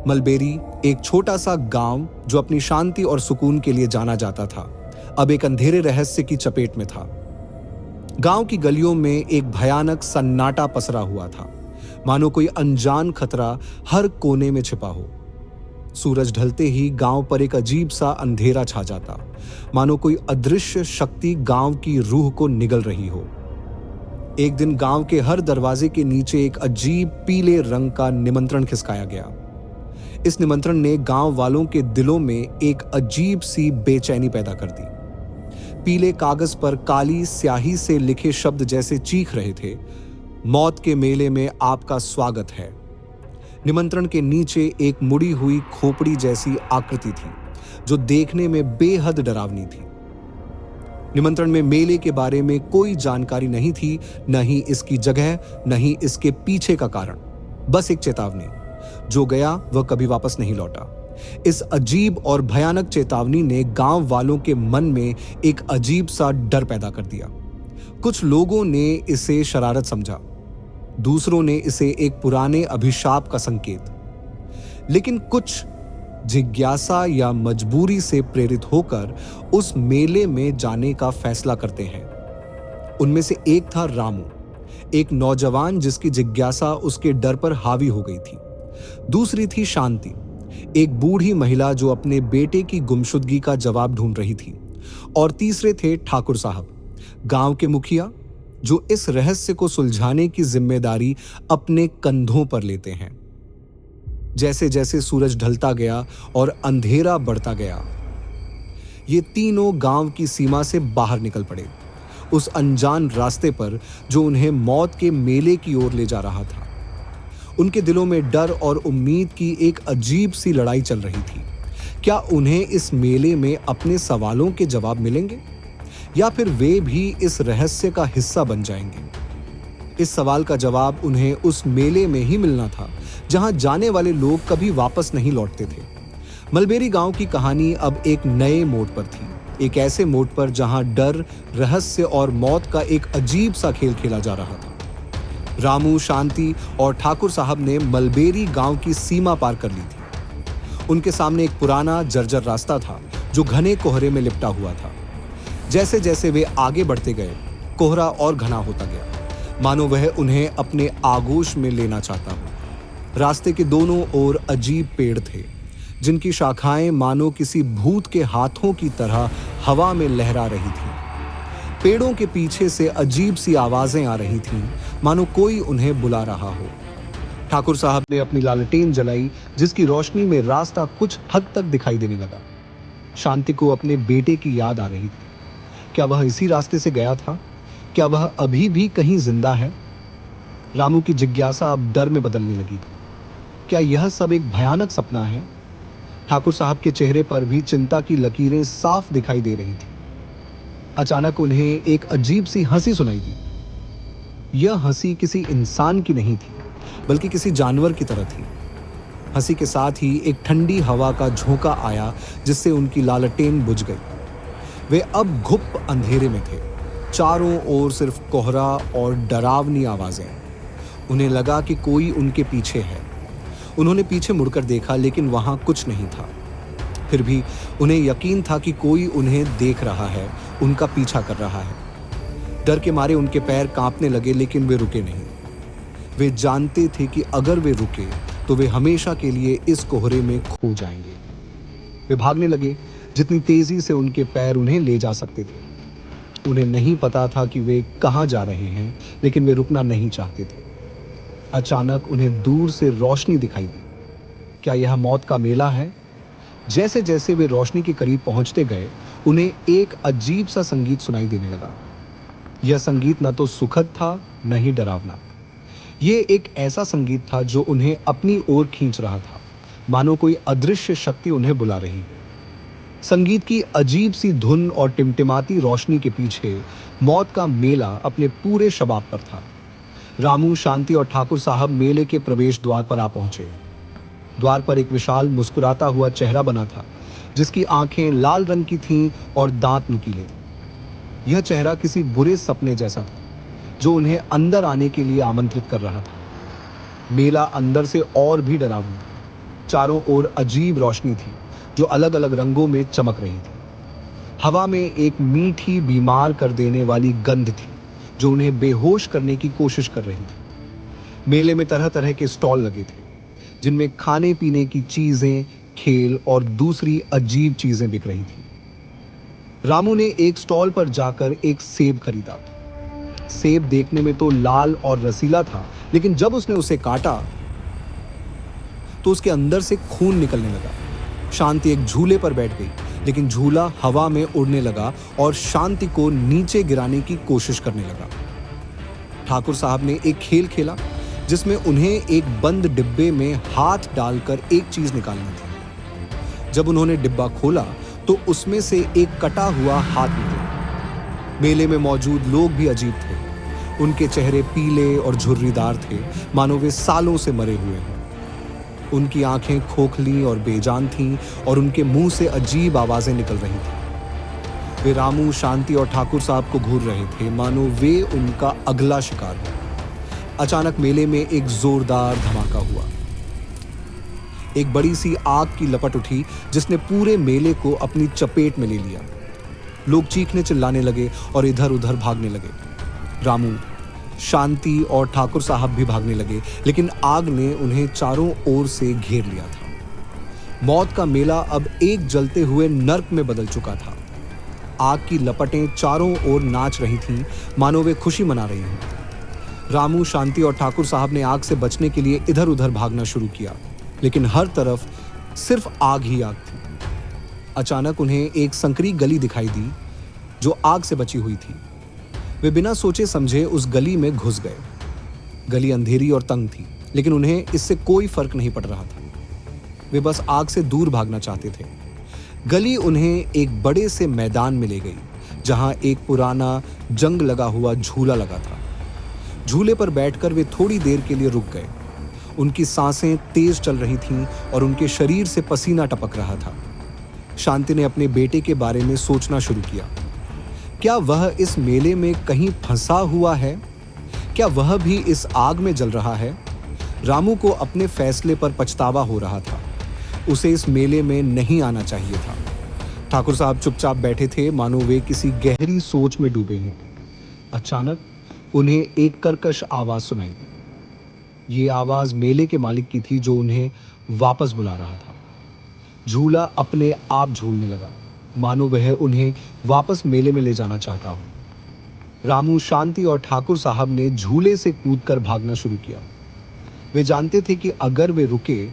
Mulberry एक छोटा सा गांव जो अपनी शांति और सुकून के लिए जाना जाता था, अब एक अंधेरे रहस्य की चपेट में था। गांव की गलियों में एक भयानक सन्नाटा पसरा हुआ था, मानो कोई अनजान खतरा हर कोने में छिपा हो। सूरज ढलते ही गांव पर एक अजीब सा अंधेरा छा जाता, मानो कोई अदृश्य शक्ति गांव की रूह को निगल रही हो। एक दिन गांव के हर दरवाजे के नीचे एक अजीब पीले रंग का निमंत्रण खिसकाया गया। इस निमंत्रण ने गांव वालों के दिलों में एक अजीब सी बेचैनी पैदा कर दी। पीले कागज पर काली स्याही से लिखे शब्द जैसे चीख रहे थे, मौत के मेले में आपका स्वागत है। निमंत्रण के नीचे एक मुड़ी हुई खोपड़ी जैसी आकृति थी, जो देखने में बेहद डरावनी थी। निमंत्रण में मेले के बारे में कोई जानकारी नहीं थी, न ही इसकी जगह, न ही इसके पीछे का कारण। बस एक चेतावनी, जो गया वह कभी वापस नहीं लौटा। इस अजीब और भयानक चेतावनी ने गांव वालों के मन में एक अजीब सा डर पैदा कर दिया। कुछ लोगों ने इसे शरारत समझा, दूसरों ने इसे एक पुराने अभिशाप का संकेत, लेकिन कुछ जिज्ञासा या मजबूरी से प्रेरित होकर उस मेले में जाने का फैसला करते हैं। उनमें से एक था रामू, एक नौजवान जिसकी जिज्ञासा उसके डर पर हावी हो गई थी। दूसरी थी शांति, एक बूढ़ी महिला जो अपने बेटे की गुमशुदगी का जवाब ढूंढ रही थी। और तीसरे थे ठाकुर साहब, गांव के मुखिया, जो इस रहस्य को सुलझाने की जिम्मेदारी अपने कंधों पर लेते हैं। जैसे जैसे सूरज ढलता गया और अंधेरा बढ़ता गया, ये तीनों गांव की सीमा से बाहर निकल पड़े, उस अनजान रास्ते पर जो उन्हें मौत के मेले की ओर ले जा रहा था। उनके दिलों में डर और उम्मीद की एक अजीब सी लड़ाई चल रही थी। क्या उन्हें इस मेले में अपने सवालों के जवाब मिलेंगे, या फिर वे भी इस रहस्य का हिस्सा बन जाएंगे? इस सवाल का जवाब उन्हें उस मेले में ही मिलना था, जहां जाने वाले लोग कभी वापस नहीं लौटते थे। मलबेरी गांव की कहानी अब एक नए मोड़ पर थी, एक ऐसे मोड़ पर जहां डर, रहस्य और मौत का एक अजीब सा खेल खेला जा रहा था। रामू, शांति और ठाकुर साहब ने मलबेरी गांव की सीमा पार कर ली थी। उनके सामने एक पुराना जर्जर रास्ता था, जो घने कोहरे में लिपटा हुआ था। जैसे जैसे वे आगे बढ़ते गए, कोहरा और घना होता गया, मानो वह उन्हें अपने आगोश में लेना चाहता हो। रास्ते के दोनों ओर अजीब पेड़ थे, जिनकी शाखाएं मानो किसी भूत के हाथों की तरह हवा में लहरा रही थीं। पेड़ों के पीछे से अजीब सी आवाजें आ रही थीं, मानो कोई उन्हें बुला रहा हो। ठाकुर साहब ने अपनी लालटेन जलाई, जिसकी रोशनी में रास्ता कुछ हद तक दिखाई देने लगा। शांति को अपने बेटे की याद आ रही थी। क्या वह इसी रास्ते से गया था? क्या वह अभी भी कहीं जिंदा है? रामू की जिज्ञासा अब डर में बदलने लगी। क्या यह सब एक भयानक सपना है? ठाकुर साहब के चेहरे पर भी चिंता की लकीरें साफ दिखाई दे रही थी। अचानक उन्हें एक अजीब सी हंसी सुनाई दी। यह हंसी किसी इंसान की नहीं थी, बल्कि किसी जानवर की तरह थी। हंसी के साथ ही एक ठंडी हवा का झोंका आया, जिससे उनकी लालटेन बुझ गई। वे अब घुप अंधेरे में थे, चारों ओर सिर्फ कोहरा और डरावनी आवाजें। उन्हें लगा कि कोई उनके पीछे है। उन्होंने पीछे मुड़कर देखा, लेकिन वहां कुछ नहीं था। फिर भी उन्हें यकीन था कि कोई उन्हें देख रहा है, उनका पीछा कर रहा है। डर के मारे उनके पैर कांपने लगे, लेकिन वे रुके नहीं। वे जानते थे कि अगर वे रुके तो वे हमेशा के लिए इस कोहरे में खो जाएंगे। वे भागने लगे, जितनी तेजी से उनके पैर उन्हें ले जा सकते थे। उन्हें नहीं पता था कि वे कहां जा रहे हैं, लेकिन वे रुकना नहीं चाहते थे। अचानक उन्हें दूर से रोशनी दिखाई दी। क्या यह मौत का मेला है? जैसे जैसे वे रोशनी के करीब पहुंचते गए, उन्हें एक अजीब सा संगीत सुनाई देने लगा। यह संगीत न तो सुखद था, न ही डरावना। ये एक ऐसा संगीत था जो उन्हें अपनी ओर खींच रहा था, मानो कोई अदृश्य शक्ति उन्हें बुला रही है। संगीत की अजीब सी धुन और टिमटिमाती रोशनी के पीछे मौत का मेला अपने पूरे शबाब पर था। रामू, शांति और ठाकुर साहब मेले के प्रवेश द्वार पर आ पहुंचे। द्वार पर एक विशाल मुस्कुराता हुआ चेहरा बना था, जिसकी आंखें लाल रंग की थीं और दांत नुकीले। यह चेहरा किसी बुरे सपने जैसा था, जो उन्हें अंदर आने के लिए आमंत्रित कर रहा था। मेला अंदर से और भी डरावना था। चारों ओर अजीब रोशनी थी जो अलग अलग रंगों में चमक रही थी। हवा में एक मीठी बीमार कर देने वाली गंध थी जो उन्हें बेहोश करने की कोशिश कर रही थी। मेले में तरह तरह के स्टॉल लगे थे जिनमें खाने पीने की चीजें, खेल और दूसरी अजीब चीजें बिक रही थी। रामू ने एक स्टॉल पर जाकर एक सेब खरीदा। सेब देखने में तो लाल और रसीला था, लेकिन जब उसने उसे काटा तो उसके अंदर से खून निकलने लगा। शांति एक झूले पर बैठ गई, लेकिन झूला हवा में उड़ने लगा और शांति को नीचे गिराने की कोशिश करने लगा। ठाकुर साहब ने एक खेल खेला जिसमें उन्हें एक बंद डिब्बे में हाथ डालकर एक चीज निकालनी थी। जब उन्होंने डिब्बा खोला तो उसमें से एक कटा हुआ हाथ निकला। मेले में मौजूद लोग भी अजीब थे। उनके चेहरे पीले और झुर्रीदार थे, मानो वे सालों से मरे हुए हों। उनकी आंखें खोखली और बेजान थीं और उनके मुंह से अजीब आवाजें निकल रही थीं। वे रामू, शांति और ठाकुर साहब को घूर रहे थे, मानो वे उनका अगला शिकार हो। अचानक मेले में एक जोरदार धमाका हुआ। एक बड़ी सी आग की लपट उठी जिसने पूरे मेले को अपनी चपेट में ले लिया। लोग चीखने चिल्लाने लगे और इधर उधर भागने लगे। रामू, शांति और ठाकुर साहब भी भागने लगे, लेकिन आग ने उन्हें चारों ओर से घेर लिया था। मौत का मेला अब एक जलते हुए नर्क में बदल चुका था। आग की लपटें चारों ओर नाच रही थीं, मानो वे खुशी मना रही हों। रामू, शांति और ठाकुर साहब ने आग से बचने के लिए इधर उधर भागना शुरू किया, लेकिन हर तरफ सिर्फ आग ही आग थी। अचानक उन्हें एक संकरी गली दिखाई दी जो आग से बची हुई थी। वे बिना सोचे समझे उस गली में घुस गए। गली अंधेरी और तंग थी, लेकिन उन्हें इससे कोई फर्क नहीं पड़ रहा था। वे बस आग से दूर भागना चाहते थे। गली उन्हें एक बड़े से मैदान में ले गई जहां एक पुराना जंग लगा हुआ झूला लगा था। झूले पर बैठकर वे थोड़ी देर के लिए रुक गए। उनकी सांसें तेज चल रही थीं और उनके शरीर से पसीना टपक रहा था। शांति ने अपने बेटे के बारे में सोचना शुरू किया। क्या वह इस मेले में कहीं फंसा हुआ है? क्या वह भी इस आग में जल रहा है? रामू को अपने फैसले पर पछतावा हो रहा था। उसे इस मेले में नहीं आना चाहिए था। ठाकुर साहब चुपचाप बैठे थे, मानो वे किसी गहरी सोच में डूबे हैं। अचानक उन्हें एक कर्कश आवाज सुनाई। ये आवाज मेले के मालिक की थी जो उन्हें वापस बुला रहा था। झूला अपने आप झूलने लगा, मानो वह उन्हें वापस मेले में ले जाना चाहता हो। रामू, शांति और ठाकुर साहब ने झूले से कूदकर भागना शुरू किया। वे जानते थे कि अगर वे रुके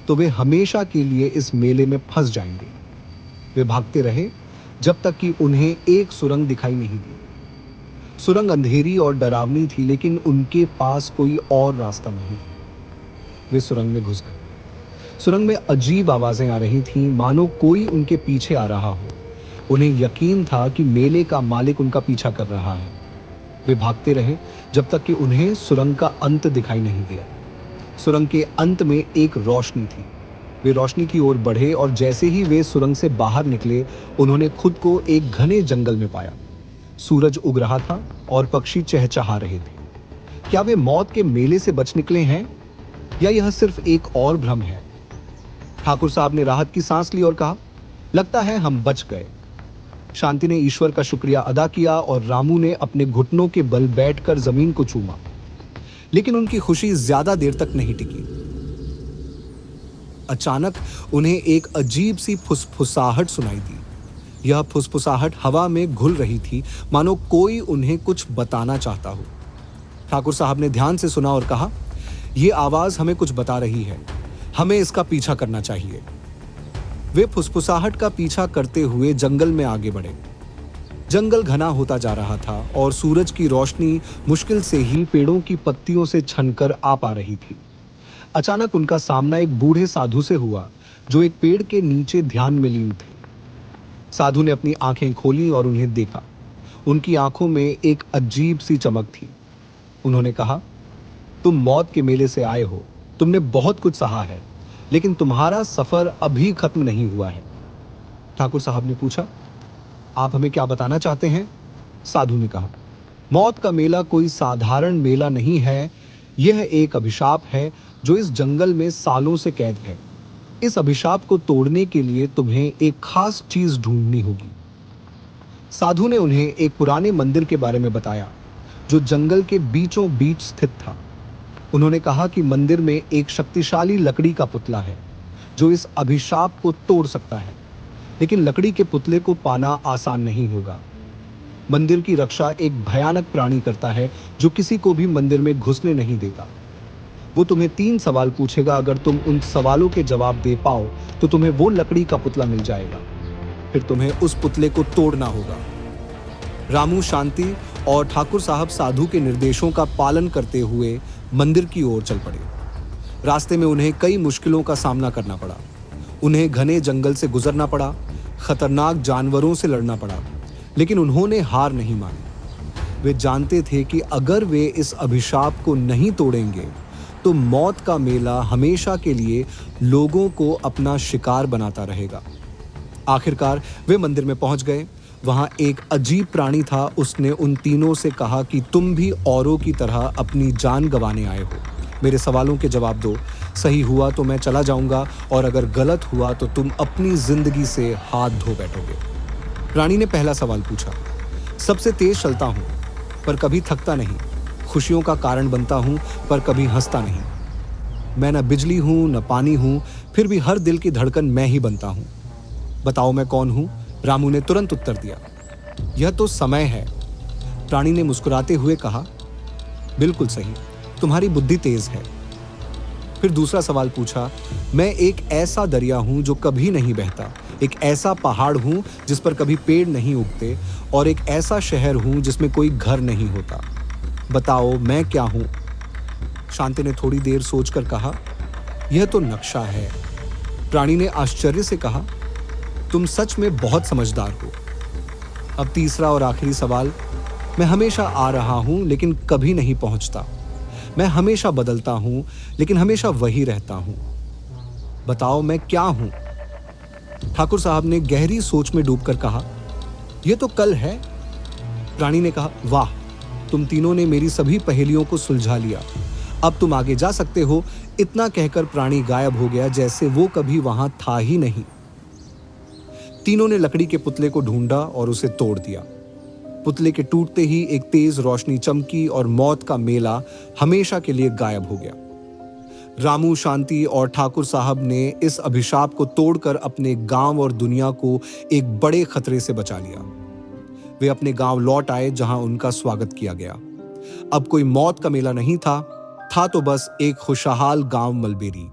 तो वे हमेशा के लिए इस मेले में फंस जाएंगे। वे भागते रहे जब तक कि उन्हें एक सुरंग दिखाई नहीं दी। सुरंग अंधेरी और डरावनी थी, लेकिन उनके पास कोई और रास्ता नहीं। वे सुरंग में घुस गए। सुरंग में अजीब आवाजें आ रही थीं, मानो कोई उनके पीछे आ रहा हो। उन्हें यकीन था कि मेले का मालिक उनका पीछा कर रहा है। वे भागते रहे जब तक कि उन्हें सुरंग का अंत दिखाई नहीं दिया। सुरंग के अंत में एक रोशनी थी। वे रोशनी की ओर बढ़े और जैसे ही वे सुरंग से बाहर निकले, उन्होंने खुद को एक घने जंगल में पाया। सूरज उग रहा था और पक्षी चहचहा रहे थे। क्या वे मौत के मेले से बच निकले हैं या यह सिर्फ एक और भ्रम है? ठाकुर साहब ने राहत की सांस ली और कहा, लगता है हम बच गए। शांति ने ईश्वर का शुक्रिया अदा किया और रामू ने अपने घुटनों के बल बैठकर जमीन को चूमा। लेकिन उनकी खुशी ज्यादा देर तक नहीं टिकी। अचानक उन्हें एक अजीब सी फुसफुसाहट सुनाई दी। यह फुसफुसाहट हवा में घुल रही थी, मानो कोई उन्हें कुछ बताना चाहता हो। ठाकुर साहब ने ध्यान से सुना और कहा, यह आवाज हमें कुछ बता रही है, हमें इसका पीछा करना चाहिए। वे फुसफुसाहट का पीछा करते हुए जंगल में आगे बढ़े। जंगल घना होता जा रहा था और सूरज की रोशनी मुश्किल से ही पेड़ों की पत्तियों से छनकर आ पा रही थी। अचानक उनका सामना एक बूढ़े साधु से हुआ जो एक पेड़ के नीचे ध्यान में लीन थे। साधु ने अपनी आंखें खोली और उन्हें देखा। उनकी आंखों में एक अजीब सी चमक थी। उन्होंने कहा, तुम मौत के मेले से आए हो। तुमने बहुत कुछ सहा है, लेकिन तुम्हारा सफर अभी खत्म नहीं हुआ है। ठाकुर साहब ने पूछा, आप हमें क्या बताना चाहते हैं? साधु ने कहा, मौत का मेला कोई साधारण मेला नहीं है। यह एक अभिशाप है जो इस जंगल में सालों से कैद है। इस अभिशाप को तोड़ने के लिए तुम्हें एक खास चीज ढूंढनी होगी। साधु ने उन्हें एक पुराने मंदिर के बारे में बताया जो जंगल के बीचों बीच स्थित था। उन्होंने कहा कि मंदिर में एक शक्तिशाली लकड़ी का पुतला है जो इस अभिशाप को तोड़ सकता है, लेकिन लकड़ी के पुतले को पाना आसान नहीं होगा। मंदिर की रक्षा एक भयानक प्राणी करता है जो किसी को भी मंदिर में घुसने नहीं देता। वो तुम्हें 3 सवाल पूछेगा, अगर तुम उन सवालों के जवाब दे पाओ तो तुम्हें वो लकड़ी का पुतला मिल जाएगा। फिर तुम्हें उस पुतले को तोड़ना होगा। रामू शांति और ठाकुर साहब साधु के निर्देशों का पालन करते हुए मंदिर की ओर चल पड़े। रास्ते में उन्हें कई मुश्किलों का सामना करना पड़ा। उन्हें घने जंगल से गुजरना पड़ा, खतरनाक जानवरों से लड़ना पड़ा, लेकिन उन्होंने हार नहीं मानी। वे जानते थे कि अगर वे इस अभिशाप को नहीं तोड़ेंगे तो मौत का मेला हमेशा के लिए लोगों को अपना शिकार बनाता रहेगा। आखिरकार वे मंदिर में पहुंच गए। वहां एक अजीब प्राणी था। उसने उन तीनों से कहा कि तुम भी औरों की तरह अपनी जान गंवाने आए हो। मेरे सवालों के जवाब दो। सही हुआ तो मैं चला जाऊंगा और अगर गलत हुआ तो तुम अपनी जिंदगी से हाथ धो बैठोगे। प्राणी ने पहला सवाल पूछा। सबसे तेज चलता हूं पर कभी थकता नहीं। खुशियों का कारण बनता हूं पर कभी हंसता नहीं। मैं न बिजली हूं न पानी हूं, फिर भी हर दिल की धड़कन मैं ही बनता हूं। बताओ मैं कौन हूं? रामू ने तुरंत उत्तर दिया। यह तो समय है। प्राणी ने मुस्कुराते हुए कहा, बिल्कुल सही, तुम्हारी बुद्धि तेज है। फिर दूसरा सवाल पूछा। मैं एक ऐसा दरिया हूं जो कभी नहीं बहता, एक ऐसा पहाड़ हूं जिस पर कभी पेड़ नहीं उगते, और एक ऐसा शहर हूं जिसमें कोई घर नहीं होता। बताओ मैं क्या हूं? शांति ने थोड़ी देर सोचकर कहा, यह तो नक्शा है। प्राणी ने आश्चर्य से कहा, तुम सच में बहुत समझदार हो। अब तीसरा और आखिरी सवाल। मैं हमेशा आ रहा हूं लेकिन कभी नहीं पहुंचता। मैं हमेशा बदलता हूं लेकिन हमेशा वही रहता हूं। बताओ मैं क्या हूं? ठाकुर साहब ने गहरी सोच में डूबकर कहा, यह तो कल है। प्राणी ने कहा, वाह, तुम तीनों ने मेरी सभी पहेलियों को सुलझा लिया। अब तुम आगे जा सकते हो। इतना कहकर प्राणी गायब हो गया जैसे वो कभी वहां था ही नहीं। तीनों ने लकड़ी के पुतले को ढूंढा और उसे तोड़ दिया। पुतले के टूटते ही एक तेज रोशनी चमकी और मौत का मेला हमेशा के लिए गायब हो गया। रामू, शांति और ठाकुर साहब ने इस अभिशाप को तोड़कर अपने गांव और दुनिया को एक बड़े खतरे से बचा लिया। वे अपने गांव लौट आए जहां उनका स्वागत किया गया। अब कोई मौत का मेला नहीं था तो बस एक खुशहाल गांव मलबेरी।